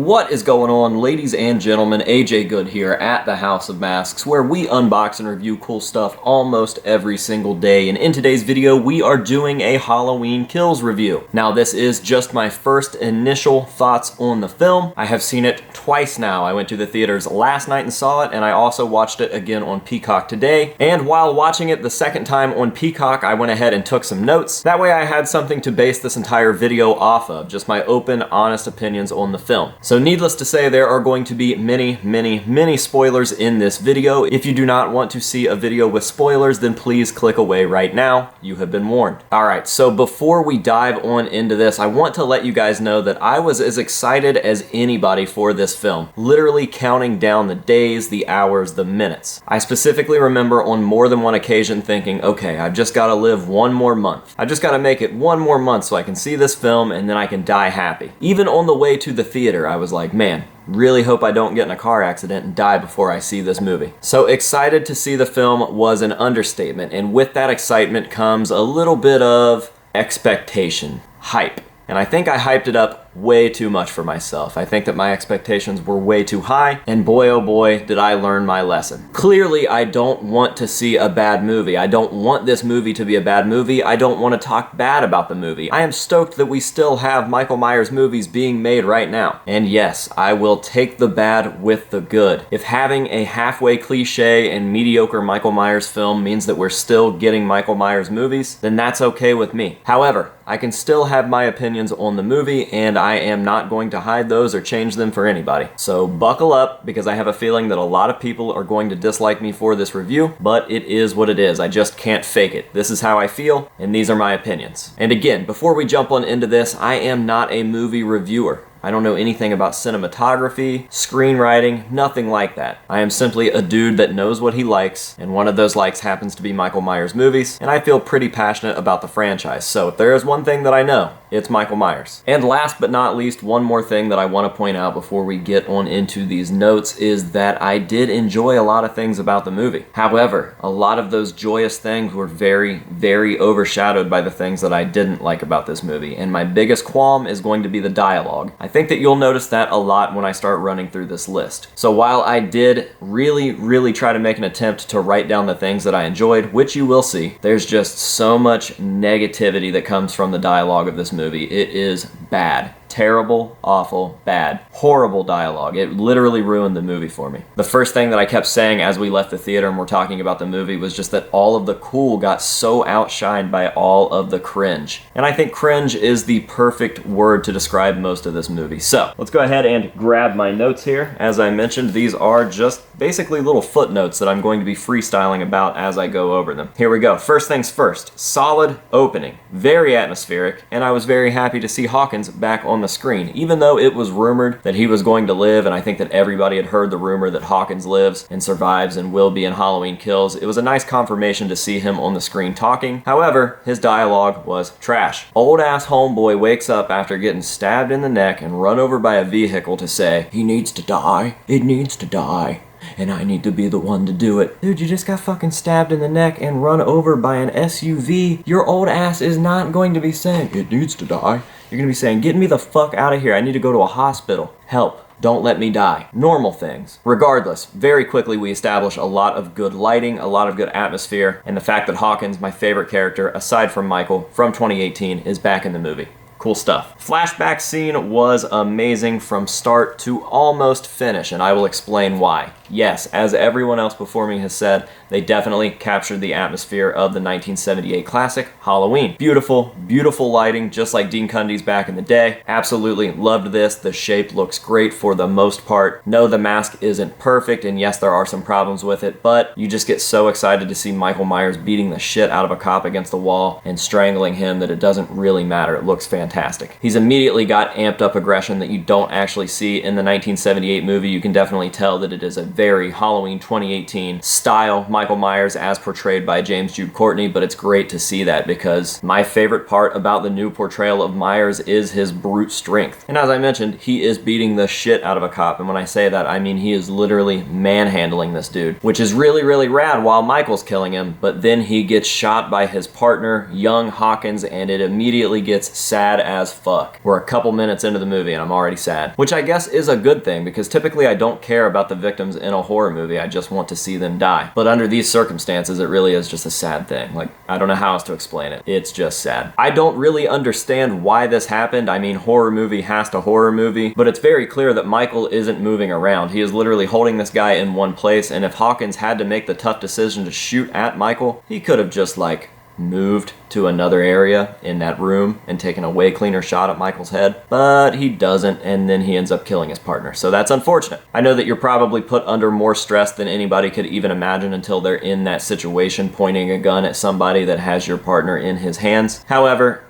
What is going on, ladies and gentlemen? AJ Good here at the House of Masks, where we unbox and review cool stuff almost every single day. And in today's video, we are doing a Halloween Kills review. Now, this is just my first initial thoughts on the film. I have seen it twice now. I went to the theaters last night and saw it, and I also watched it again on Peacock today. And while watching it the second time on Peacock, I went ahead and took some notes. That way I had something to base this entire video off of, just my open, honest opinions on the film. So needless to say, there are going to be many spoilers in this video. If you do not want to see a video with spoilers, then please click away right now. You have been warned. Alright, so before we dive on into this, I want to let you guys know that I was as excited as anybody for this film, literally counting down the days, the hours, the minutes. I specifically remember on more than one occasion thinking, okay, I've just got to live one more month. I've just got to make it one more month so I can see this film and then I can die happy. Even on the way to the theater, I was like, man, really hope I don't get in a car accident and die before I see this movie. So excited to see the film was an understatement, and with that excitement comes a little bit of expectation, hype. And I think I hyped it up way too much for myself. I think that my expectations were way too high, and boy oh boy did I learn my lesson. Clearly I don't want to see a bad movie. I don't want this movie to be a bad movie. I don't want to talk bad about the movie. I am stoked that we still have Michael Myers movies being made right now. And yes, I will take the bad with the good. If having a halfway cliche and mediocre Michael Myers film means that we're still getting Michael Myers movies, then that's okay with me. However, I can still have my opinions on the movie, and I am not going to hide those or change them for anybody. So buckle up, because I have a feeling that a lot of people are going to dislike me for this review, but it is what it is. I just can't fake it. This is how I feel, and these are my opinions. And again, before we jump on into this, I am not a movie reviewer. I don't know anything about cinematography, screenwriting, nothing like that. I am simply a dude that knows what he likes, and one of those likes happens to be Michael Myers movies, and I feel pretty passionate about the franchise. So if there is one thing that I know, it's Michael Myers. And last but not least, one more thing that I want to point out before we get on into these notes is that I did enjoy a lot of things about the movie. However, a lot of those joyous things were very overshadowed by the things that I didn't like about this movie, and my biggest qualm is going to be the dialogue. I think that you'll notice that a lot when I start running through this list. So while I did really try to make an attempt to write down the things that I enjoyed, which you will see, there's just so much negativity that comes from the dialogue of this movie. It is bad. Terrible, awful, bad, horrible dialogue. It literally ruined the movie for me. The first thing that I kept saying as we left the theater and we're talking about the movie was just that all of the cool got so outshined by all of the cringe. And I think cringe is the perfect word to describe most of this movie. So let's go ahead and grab my notes here. As I mentioned, these are just basically little footnotes that I'm going to be freestyling about as I go over them. Here we go. First things first, solid opening, very atmospheric, and I was very happy to see Hawkins back on the screen, even though it was rumored that he was going to live, and I think that everybody had heard the rumor that Hawkins lives and survives and will be in Halloween Kills. It was a nice confirmation to see him on the screen talking. However, his dialogue was trash. Old ass homeboy wakes up after getting stabbed in the neck and run over by a vehicle to say, he needs to die, it needs to die, and I need to be the one to do it. Dude, you just got fucking stabbed in the neck and run over by an SUV. Your old ass is not going to be saying, it needs to die. You're gonna be saying, get me the fuck out of here. I need to go to a hospital. Help. Don't let me die. Normal things. Regardless, very quickly we establish a lot of good lighting, a lot of good atmosphere, and the fact that Hawkins, my favorite character, aside from Michael, from 2018, is back in the movie. Cool stuff. Flashback scene was amazing from start to almost finish, and I will explain why. Yes, as everyone else before me has said, they definitely captured the atmosphere of the 1978 classic, Halloween. Beautiful, beautiful lighting, just like Dean Cundy's back in the day. Absolutely loved this. The shape looks great for the most part. No, the mask isn't perfect, and yes, there are some problems with it, but you just get so excited to see Michael Myers beating the shit out of a cop against the wall and strangling him that it doesn't really matter. It looks fantastic. He's immediately got amped up aggression that you don't actually see in the 1978 movie. You can definitely tell that it is a very Halloween 2018 style Michael Myers as portrayed by James Jude Courtney, but it's great to see that because my favorite part about the new portrayal of Myers is his brute strength. And as I mentioned, he is beating the shit out of a cop, and when I say that, I mean he is literally manhandling this dude, which is really rad while Michael's killing him, but then he gets shot by his partner, young Hawkins, and it immediately gets sad as fuck. We're a couple minutes into the movie and I'm already sad. Which I guess is a good thing, because typically I don't care about the victims in a horror movie, I just want to see them die. But under these circumstances, it really is just a sad thing. Like, I don't know how else to explain it. It's just sad. I don't really understand why this happened. I mean, horror movie has to horror movie, but it's very clear that Michael isn't moving around. He is literally holding this guy in one place, and if Hawkins had to make the tough decision to shoot at Michael, he could have just, like, moved to another area in that room and taken a way cleaner shot at Michael's head, but he doesn't, and then he ends up killing his partner. So that's unfortunate. I know that you're probably put under more stress than anybody could even imagine until they're in that situation, pointing a gun at somebody that has your partner in his hands. However,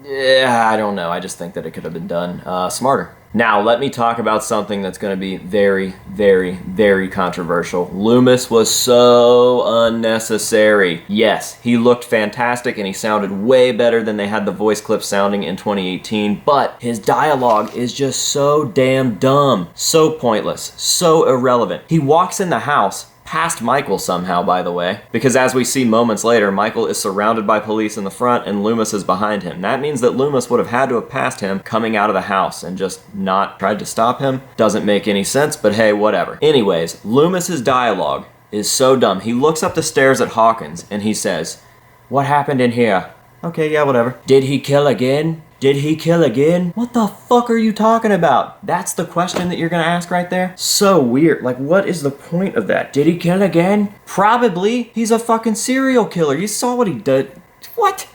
yeah, I don't know. I just think that it could have been done smarter. Now, let me talk about something that's going to be very, very, very controversial. Loomis was so unnecessary. Yes, he looked fantastic and he sounded way better than they had the voice clip sounding in 2018, but his dialogue is just so damn dumb, so pointless, so irrelevant. He walks in the house past Michael somehow, by the way, because as we see moments later, Michael is surrounded by police in the front and Loomis is behind him. That means that Loomis would have had to have passed him coming out of the house and just not tried to stop him. Doesn't make any sense, but hey, whatever. Anyways, Loomis's dialogue is so dumb. He looks up the stairs at Hawkins and he says, "What happened in here?" "Okay, yeah, whatever." "Did he kill again? Did he kill again?" What the fuck are you talking about? That's the question that you're gonna ask right there? So weird. Like, what is the point of that? Did he kill again? Probably. He's a fucking serial killer. You saw what he did. What?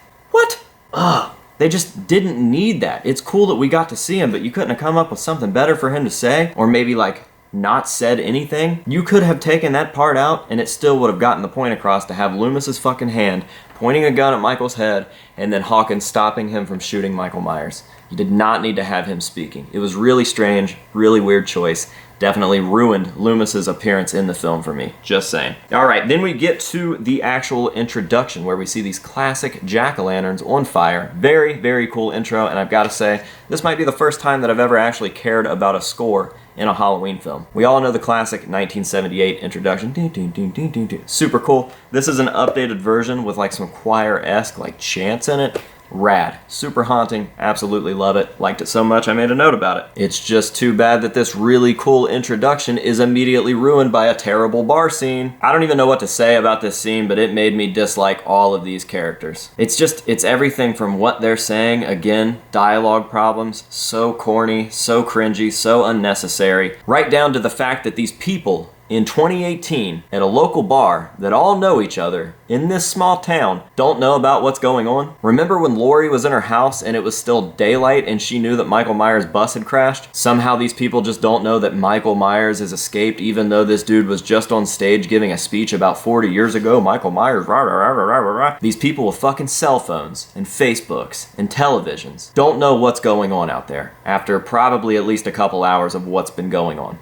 Ugh. They just didn't need that. It's cool that we got to see him, but you couldn't have come up with something better for him to say? Or maybe, like, not said anything? You could have taken that part out and it still would have gotten the point across to have Loomis's fucking hand pointing a gun at Michael's head and then Hawkins stopping him from shooting Michael Myers. You did not need to have him speaking. It was really strange, really weird choice. Definitely ruined Loomis's appearance in the film for me. Just saying. Alright, then we get to the actual introduction where we see these classic jack-o'-lanterns on fire. Very, very cool intro, and I've got to say, this might be the first time that I've ever actually cared about a score in a Halloween film. We all know the classic 1978 introduction. Super cool. This is an updated version with like some choir-esque like chants in it. Rad. Super haunting. Absolutely love it. Liked it so much I made a note about it. It's just too bad that this really cool introduction is immediately ruined by a terrible bar scene. I don't even know what to say about this scene, but it made me dislike all of these characters. It's everything from what they're saying, again, dialogue problems, so corny, so cringy, so unnecessary, right down to the fact that these people in 2018 at a local bar that all know each other in this small town don't know about what's going on. Remember when Lori was in her house and it was still daylight and she knew that Michael Myers' bus had crashed? Somehow these people just don't know that Michael Myers has escaped, even though this dude was just on stage giving a speech about 40 years ago. Michael Myers, rah, rah, rah, rah, rah, rah. These people with fucking cell phones and Facebooks and televisions don't know what's going on out there after probably at least a couple hours of what's been going on.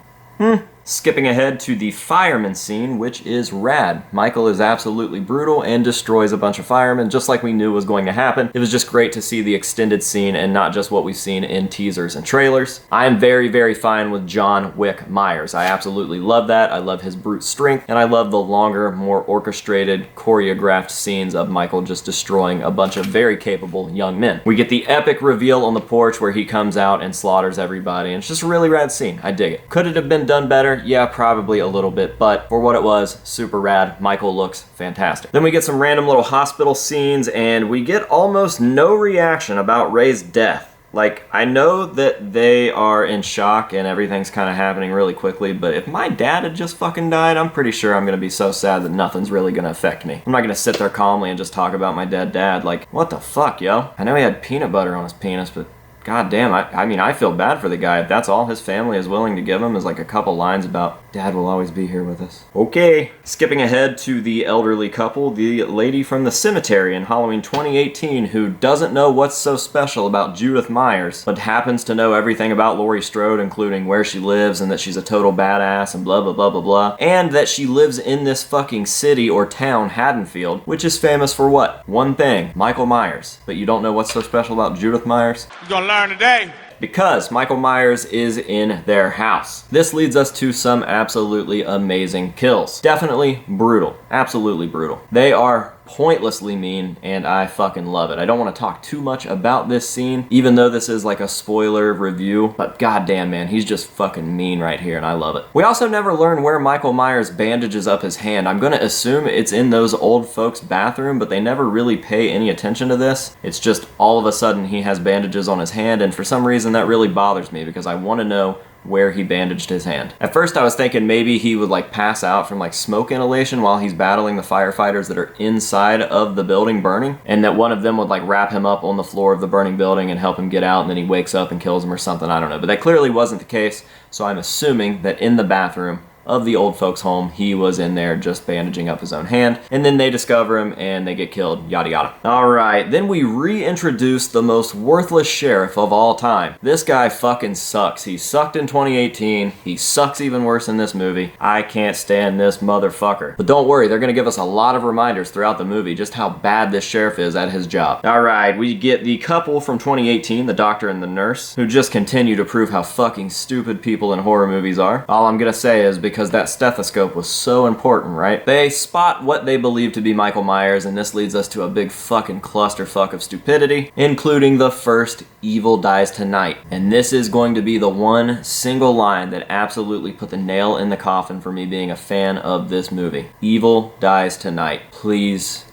Skipping ahead to the fireman scene, which is rad. Michael is absolutely brutal and destroys a bunch of firemen, just like we knew was going to happen. It was just great to see the extended scene and not just what we've seen in teasers and trailers. I am very, very fine with John Wick Myers. I absolutely love that. I love his brute strength, and I love the longer, more orchestrated, choreographed scenes of Michael just destroying a bunch of very capable young men. We get the epic reveal on the porch where he comes out and slaughters everybody, and it's just a really rad scene. I dig it. Could it have been done better? Yeah, probably a little bit, but for what it was, super rad. Michael looks fantastic. Then we get some random little hospital scenes, and we get almost no reaction about Ray's death. Like, I know that they are in shock and everything's kind of happening really quickly, but if my dad had just fucking died, I'm pretty sure I'm gonna be so sad that nothing's really gonna affect me. I'm not gonna sit there calmly and just talk about my dead dad. Like, what the fuck, yo? I know he had peanut butter on his penis, but god damn, I mean, I feel bad for the guy. If that's all his family is willing to give him is like a couple lines about Dad will always be here with us. Okay, skipping ahead to the elderly couple, the lady from the cemetery in Halloween 2018 who doesn't know what's so special about Judith Myers, but happens to know everything about Laurie Strode, including where she lives and that she's a total badass and blah blah blah blah blah, and that she lives in this fucking city or town, Haddonfield, which is famous for what? One thing, Michael Myers. But you don't know what's so special about Judith Myers? You're gonna learn today. Because Michael Myers is in their house. This leads us to some absolutely amazing kills. Definitely brutal. Absolutely brutal. They are pointlessly mean, and I fucking love it. I don't want to talk too much about this scene, even though this is like a spoiler review, but goddamn, man, he's just fucking mean right here, and I love it. We also never learn where Michael Myers bandages up his hand. I'm gonna assume it's in those old folks' bathroom, but they never really pay any attention to this. It's just all of a sudden he has bandages on his hand, and for some reason that really bothers me because I want to know where he bandaged his hand. At first I was thinking maybe he would like pass out from like smoke inhalation while he's battling the firefighters that are inside of the building burning, and that one of them would like wrap him up on the floor of the burning building and help him get out, and then he wakes up and kills him or something, I don't know. But that clearly wasn't the case, so I'm assuming that in the bathroom of the old folks' home, he was in there just bandaging up his own hand, and then they discover him and they get killed, yada yada. Alright, then we reintroduce the most worthless sheriff of all time. This guy fucking sucks. He sucked in 2018, he sucks even worse in this movie. I can't stand this motherfucker. But don't worry, they're gonna give us a lot of reminders throughout the movie just how bad this sheriff is at his job. Alright, we get the couple from 2018, the doctor and the nurse, who just continue to prove how fucking stupid people in horror movies are. All I'm gonna say is because that stethoscope was so important, right? They spot what they believe to be Michael Myers, and this leads us to a big fucking clusterfuck of stupidity, including the first "Evil dies tonight." And this is going to be the one single line that absolutely put the nail in the coffin for me being a fan of this movie. Evil dies tonight. Please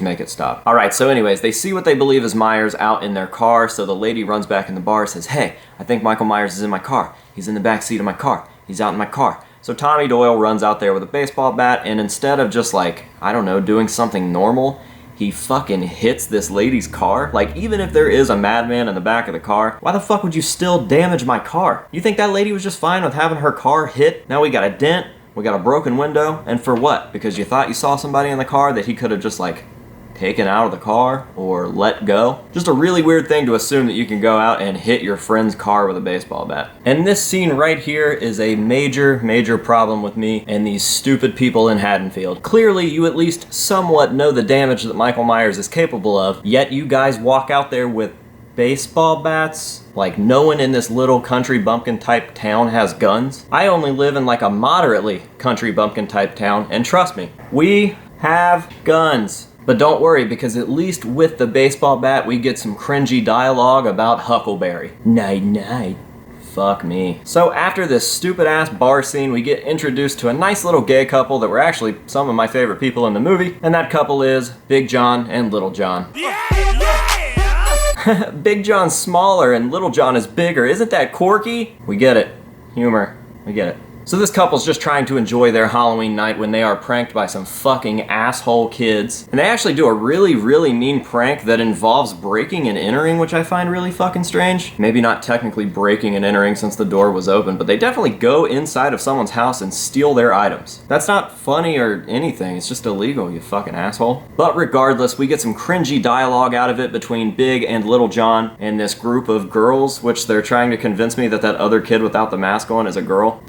make it stop. Alright, so anyways, they see what they believe is Myers out in their car, so the lady runs back in the bar, says, "Hey, I think Michael Myers is in my car. He's in the back seat of my car. He's out in my car." So Tommy Doyle runs out there with a baseball bat, and instead of just like, I don't know, doing something normal, he fucking hits this lady's car. Like, even if there is a madman in the back of the car, why the fuck would you still damage my car? You think that lady was just fine with having her car hit? Now we got a dent, we got a broken window, and for what? Because you thought you saw somebody in the car that he could have just like taken out of the car or let go? Just a really weird thing to assume that you can go out and hit your friend's car with a baseball bat. And this scene right here is a major problem with me and these stupid people in Haddonfield. Clearly you at least somewhat know the damage that Michael Myers is capable of, yet you guys walk out there with baseball bats? Like, no one in this little country bumpkin type town has guns? I only live in like a moderately country bumpkin type town, and trust me, we have guns. But don't worry, because at least with the baseball bat, we get some cringy dialogue about Huckleberry. Night night. Fuck me. So after this stupid ass bar scene, we get introduced to a nice little gay couple that were actually some of my favorite people in the movie, and that couple is Big John and Little John. Yeah! Big John's smaller and Little John is bigger. Isn't that quirky? We get it. Humor. We get it. So this couple's just trying to enjoy their Halloween night when they are pranked by some fucking asshole kids. And they actually do a really mean prank that involves breaking and entering, which I find really fucking strange. Maybe not technically breaking and entering since the door was open, but they definitely go inside of someone's house and steal their items. That's not funny or anything, it's just illegal, you fucking asshole. But regardless, we get some cringy dialogue out of it between Big and Little John and this group of girls, which they're trying to convince me that that other kid without the mask on is a girl.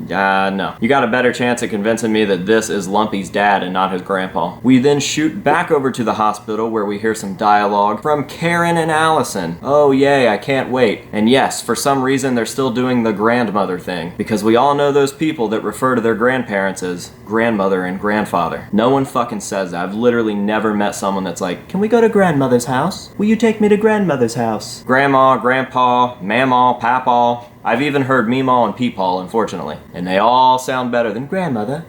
No. You got a better chance at convincing me that this is Lumpy's dad and not his grandpa. We then shoot back over to the hospital where we hear some dialogue from Karen and Allison. Oh yay, I can't wait. And yes, for some reason they're still doing the grandmother thing, because we all know those people that refer to their grandparents as grandmother and grandfather. No one fucking says that. I've literally never met someone that's like, "Can we go to grandmother's house? Will you take me to grandmother's house?" Grandma, grandpa, mamaw, papaw. I've even heard meemaw and peepaw, unfortunately. And they all sound better than grandmother.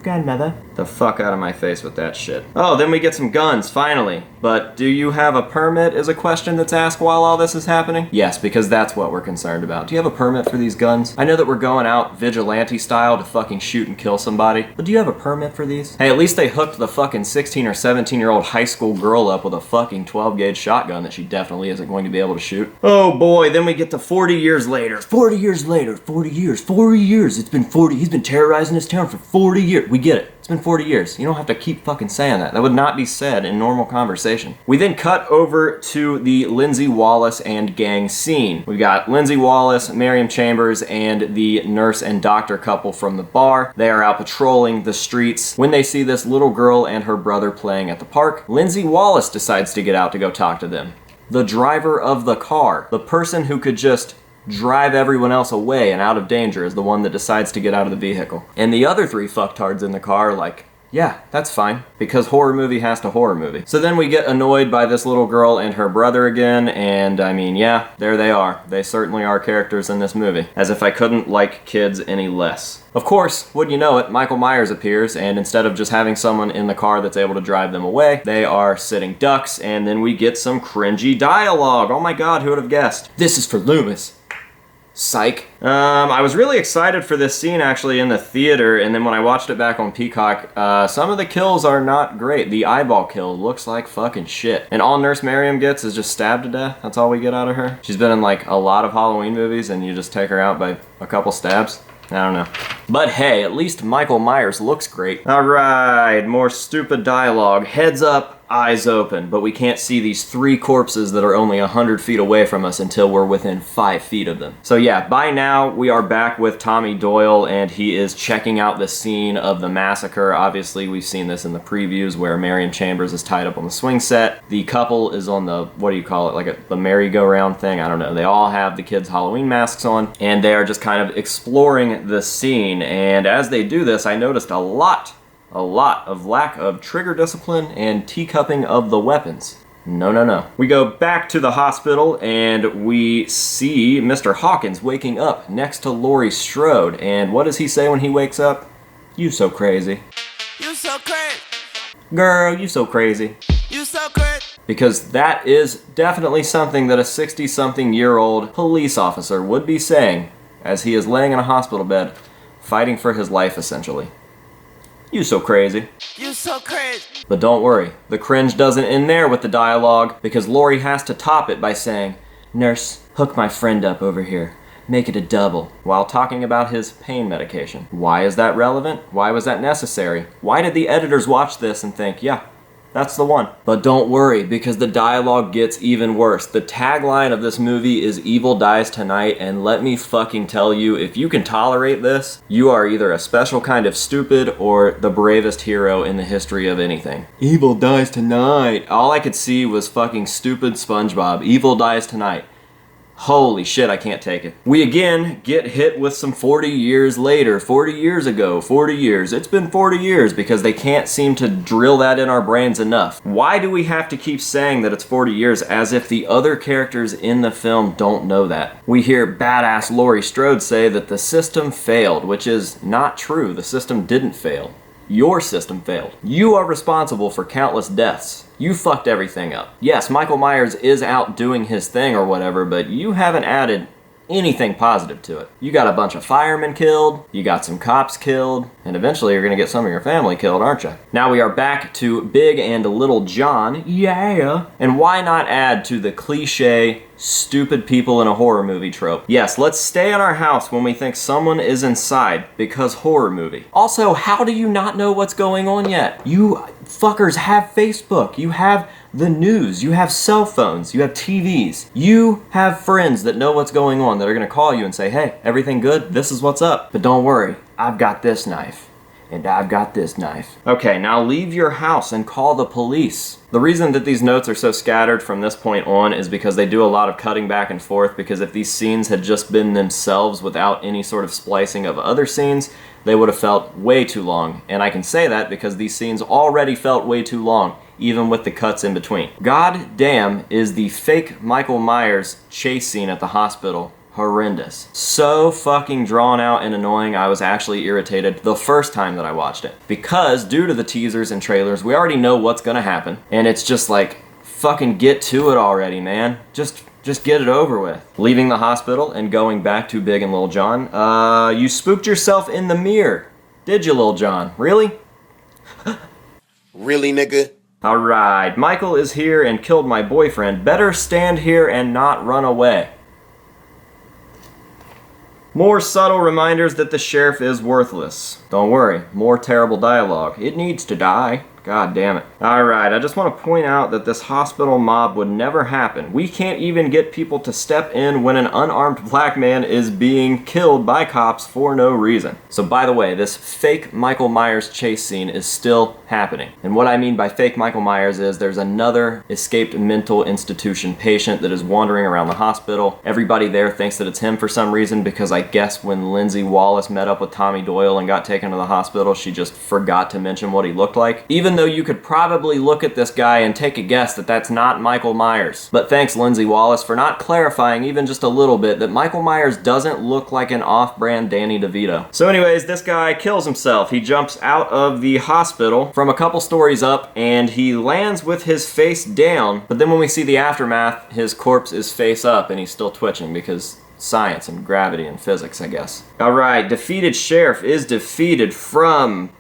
Grandmother. The fuck out of my face with that shit. Oh, then we get some guns, finally. But do you have a permit is a question that's asked while all this is happening? Yes, because that's what we're concerned about. Do you have a permit for these guns? I know that we're going out vigilante style to fucking shoot and kill somebody, but do you have a permit for these? Hey, at least they hooked the fucking 16 or 17-year-old high school girl up with a fucking 12-gauge shotgun that she definitely isn't going to be able to shoot. Oh boy, then we get to 40 years later. 40 years later, 40 years. It's been 40, he's been terrorizing this town for 40 years. We get it. It's been 40 years. You don't have to keep fucking saying that. That would not be said in normal conversation. We then cut over to the Lindsey Wallace and gang scene. We've got Lindsey Wallace, Miriam Chambers, and the nurse and doctor couple from the bar. They are out patrolling the streets when they see this little girl and her brother playing at the park. Lindsey Wallace decides to get out to go talk to them. The driver of the car, the person who could just drive everyone else away and out of danger, is the one that decides to get out of the vehicle. And the other three fucktards in the car are like, Yeah, that's fine, because horror movie has to horror movie. So then we get annoyed by this little girl and her brother again, and I mean, yeah, there they are. They certainly are characters in this movie. As if I couldn't like kids any less. Of course, wouldn't you know it, Michael Myers appears, and instead of just having someone in the car that's able to drive them away, they are sitting ducks, and then we get some cringy dialogue. Oh my god, who would have guessed? This is for Loomis. Psych. I was really excited for this scene actually in the theater, and then when I watched it back on Peacock, some of the kills are not great. The eyeball kill looks like fucking shit. And all Nurse Miriam gets is just stabbed to death. That's all we get out of her. She's been in like a lot of Halloween movies, and you just take her out by a couple stabs. I don't know. But hey, at least Michael Myers looks great. Alright, more stupid dialogue. Heads up, eyes open, but we can't see these 3 corpses that are only 100 feet away from us until we're within 5 feet of them. So yeah, by now we are back with Tommy Doyle, and he is checking out the scene of the massacre. Obviously, we've seen this in the previews where Marion Chambers is tied up on the swing set. The couple is on the, what do you call it, like the merry-go-round thing? I don't know. They all have the kids' Halloween masks on, and they are just kind of exploring the scene. And as they do this, I noticed a lot of lack of trigger discipline and teacupping of the weapons. No. We go back to the hospital and we see Mr. Hawkins waking up next to Laurie Strode. And what does he say when he wakes up? You so crazy. You so crazy. Girl, you so crazy. You so crazy. Because that is definitely something that a 60-something-year-old police officer would be saying as he is laying in a hospital bed, fighting for his life essentially. You so crazy. You so crazy. But don't worry, the cringe doesn't end there with the dialogue, because Laurie has to top it by saying, "Nurse, hook my friend up over here. Make it a double," while talking about his pain medication. Why is that relevant? Why was that necessary? Why did the editors watch this and think, yeah, that's the one? But don't worry, because the dialogue gets even worse. The tagline of this movie is "Evil dies tonight," and let me fucking tell you, if you can tolerate this, you are either a special kind of stupid or the bravest hero in the history of anything. Evil dies tonight. All I could see was fucking stupid SpongeBob. Evil dies tonight. Holy shit, I can't take it. We again get hit with some 40 years later, 40 years ago, 40 years. It's been 40 years because they can't seem to drill that in our brains enough. Why do we have to keep saying that it's 40 years as if the other characters in the film don't know that? We hear badass Laurie Strode say that the system failed, which is not true. The system didn't fail. Your system failed. You are responsible for countless deaths. You fucked everything up. Yes, Michael Myers is out doing his thing or whatever, but you haven't added anything positive to it. You got a bunch of firemen killed, you got some cops killed, and eventually you're gonna get some of your family killed, aren't you? Now we are back to Big and Little John, yeah! And why not add to the cliche, stupid people in a horror movie trope? Yes, let's stay in our house when we think someone is inside, because horror movie. Also, how do you not know what's going on yet? You fuckers have Facebook, you have the news, you have cell phones, you have TVs. You have friends that know what's going on that are gonna call you and say, "Hey, everything good? This is what's up." But don't worry, I've got this knife. And I've got this knife. Okay, now leave your house and call the police. The reason that these notes are so scattered from this point on is because they do a lot of cutting back and forth, because if these scenes had just been themselves without any sort of splicing of other scenes, they would have felt way too long. And I can say that because these scenes already felt way too long, even with the cuts in between. God damn, is the fake Michael Myers chase scene at the hospital horrendous. So fucking drawn out and annoying, I was actually irritated the first time that I watched it. Because due to the teasers and trailers, we already know what's gonna happen. And it's just like, fucking get to it already, man. Just get it over with. Leaving the hospital and going back to Big and Little John. You spooked yourself in the mirror. Did you, Little John? Really? Really, nigga? Alright, Michael is here and killed my boyfriend. Better stand here and not run away. More subtle reminders that the sheriff is worthless. Don't worry, more terrible dialogue. It needs to die. God damn it. Alright, I just want to point out that this hospital mob would never happen. We can't even get people to step in when an unarmed black man is being killed by cops for no reason. So by the way, this fake Michael Myers chase scene is still happening. And what I mean by fake Michael Myers is there's another escaped mental institution patient that is wandering around the hospital. Everybody there thinks that it's him for some reason because I guess when Lindsey Wallace met up with Tommy Doyle and got taken to the hospital, she just forgot to mention what he looked like. Even though you could probably look at this guy and take a guess that that's not Michael Myers. But thanks, Lindsey Wallace, for not clarifying even just a little bit that Michael Myers doesn't look like an off-brand Danny DeVito. So anyways, this guy kills himself. He jumps out of the hospital from a couple stories up and he lands with his face down, but then when we see the aftermath, his corpse is face up and he's still twitching because science and gravity and physics, I guess. Alright, defeated sheriff is defeated from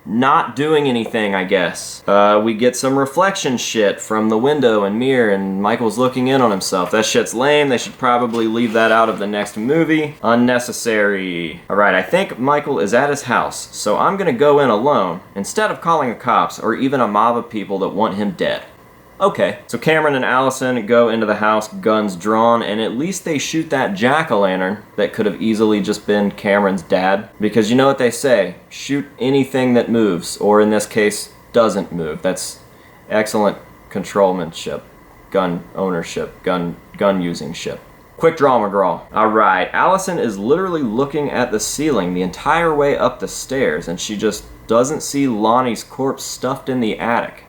not doing anything, I guess. We get some reflection shit from the window and mirror, and Michael's looking in on himself. That shit's lame. They should probably leave that out of the next movie. Unnecessary. Alright, I think Michael is at his house, so I'm gonna go in alone instead of calling the cops or even a mob of people that want him dead. Okay, so Cameron and Allison go into the house, guns drawn, and at least they shoot that jack-o'-lantern that could have easily just been Cameron's dad. Because you know what they say, shoot anything that moves, or in this case, doesn't move. That's excellent controlmanship, gun ownership, gun using ship. Quick draw, McGraw. Alright, Allison is literally looking at the ceiling the entire way up the stairs, and she just doesn't see Lonnie's corpse stuffed in the attic.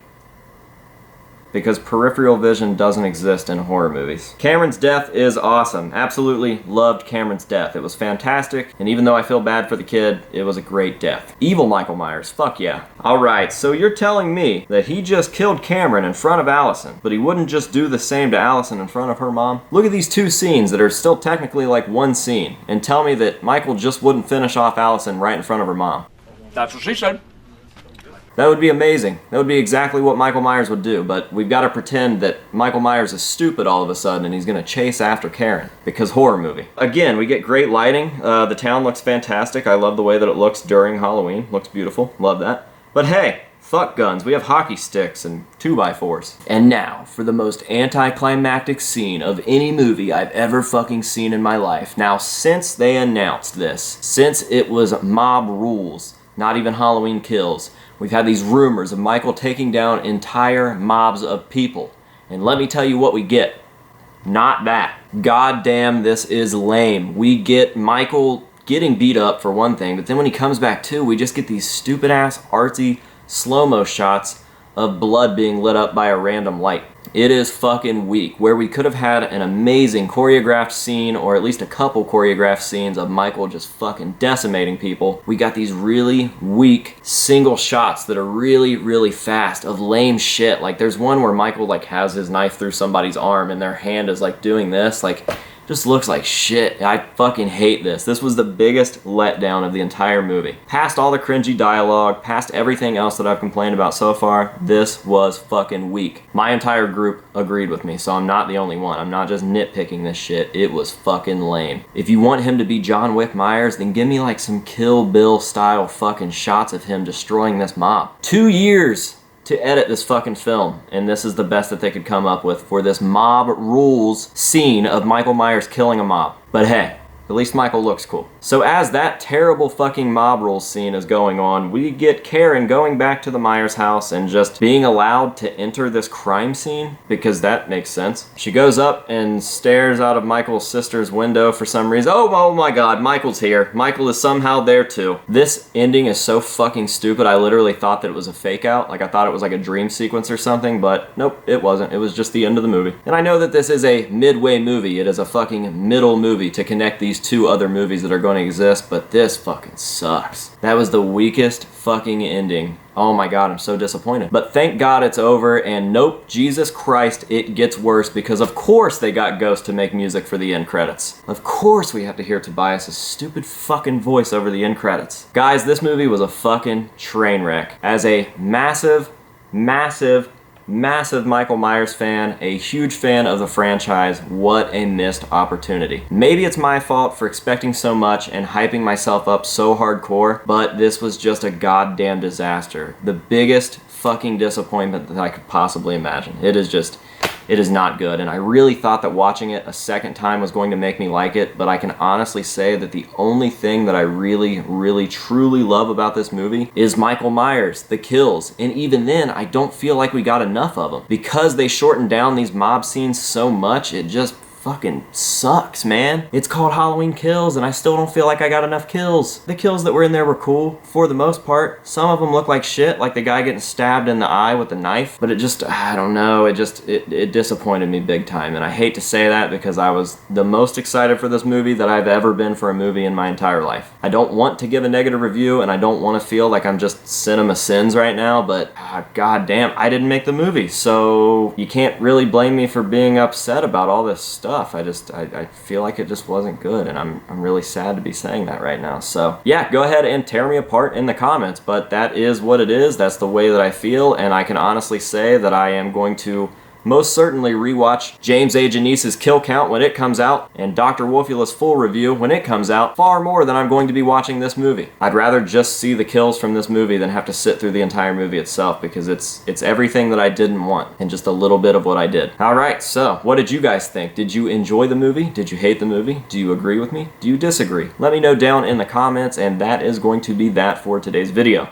Because peripheral vision doesn't exist in horror movies. Cameron's death is awesome. Absolutely loved Cameron's death. It was fantastic, and even though I feel bad for the kid, it was a great death. Evil Michael Myers, fuck yeah. Alright, so you're telling me that he just killed Cameron in front of Allison, but he wouldn't just do the same to Allison in front of her mom? Look at these two scenes that are still technically like one scene, and tell me that Michael just wouldn't finish off Allison right in front of her mom. That's what she said. That would be amazing. That would be exactly what Michael Myers would do, but we've got to pretend that Michael Myers is stupid all of a sudden and he's going to chase after Karen, because horror movie. Again, we get great lighting. The town looks fantastic. I love the way that it looks during Halloween. Looks beautiful. Love that. But hey, fuck guns. We have hockey sticks and 2x4s. And now, for the most anticlimactic scene of any movie I've ever fucking seen in my life. Now, since they announced this, since it was mob rules, not even Halloween Kills, we've had these rumors of Michael taking down entire mobs of people. And let me tell you what we get. Not that. God damn, this is lame. We get Michael getting beat up for one thing, but then when he comes back too, we just get these stupid ass artsy slow-mo shots of blood being lit up by a random light. It is fucking weak. Where we could have had an amazing choreographed scene, or at least a couple choreographed scenes of Michael just fucking decimating people, we got these really weak single shots that are really, really fast of lame shit. Like there's one where Michael like has his knife through somebody's arm and their hand is like doing this. Like, just looks like shit. I fucking hate this. This was the biggest letdown of the entire movie. Past all the cringy dialogue, past everything else that I've complained about so far, this was fucking weak. My entire group agreed with me, so I'm not the only one. I'm not just nitpicking this shit. It was fucking lame. If you want him to be John Wick Myers, then give me like some Kill Bill style fucking shots of him destroying this mob. 2 years to edit this fucking film, and this is the best that they could come up with for this mob rules scene of Michael Myers killing a mob. But hey, at least Michael looks cool. So as that terrible fucking mob rules scene is going on, we get Karen going back to the Myers house and just being allowed to enter this crime scene, because that makes sense. She goes up and stares out of Michael's sister's window for some reason. Oh my god, Michael's here. Michael is somehow there too. This ending is so fucking stupid. I literally thought that it was a fake out. Like I thought it was like a dream sequence or something, but nope, it wasn't. It was just the end of the movie. And I know that this is a midway movie. It is a fucking middle movie to connect these two other movies that are going to exist, but this fucking sucks. That was the weakest fucking ending. Oh my god, I'm so disappointed. But thank god it's over, and nope, Jesus Christ, it gets worse, because of course they got Ghost to make music for the end credits. Of course we have to hear Tobias' stupid fucking voice over the end credits. Guys, this movie was a fucking train wreck. As a massive Michael Myers fan, a huge fan of the franchise, what a missed opportunity. Maybe it's my fault for expecting so much and hyping myself up so hardcore, but this was just a goddamn disaster. The biggest fucking disappointment that I could possibly imagine. It is not good, and I really thought that watching it a second time was going to make me like it, but I can honestly say that the only thing that I really, really, truly love about this movie is Michael Myers, the kills, and even then, I don't feel like we got enough of them. Because they shortened down these mob scenes so much, it just fucking sucks, man. It's called Halloween Kills, and I still don't feel like I got enough kills. The kills that were in there were cool, for the most part. Some of them look like shit, like the guy getting stabbed in the eye with a knife, but it just, I don't know, it disappointed me big time, and I hate to say that because I was the most excited for this movie that I've ever been for a movie in my entire life. I don't want to give a negative review, and I don't want to feel like I'm just cinema sins right now, but god damn, I didn't make the movie, so you can't really blame me for being upset about all this stuff. I feel like it just wasn't good, and I'm really sad to be saying that right now. So yeah, go ahead and tear me apart in the comments, but that is what it is. That's the way that I feel, and I can honestly say that I am going to most certainly rewatch James A. Janice's Kill Count when it comes out, and Dr. Wolfula's full review when it comes out, far more than I'm going to be watching this movie. I'd rather just see the kills from this movie than have to sit through the entire movie itself, because it's everything that I didn't want, and just a little bit of what I did. Alright, so, what did you guys think? Did you enjoy the movie? Did you hate the movie? Do you agree with me? Do you disagree? Let me know down in the comments, and that is going to be that for today's video.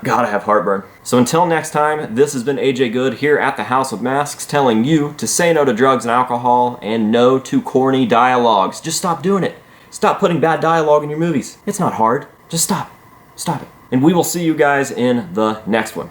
God, I have heartburn. So until next time, this has been AJ Good here at the House of Masks, telling you to say no to drugs and alcohol and no to corny dialogues. Just stop doing it. Stop putting bad dialogue in your movies. It's not hard. Just stop. Stop it. And we will see you guys in the next one.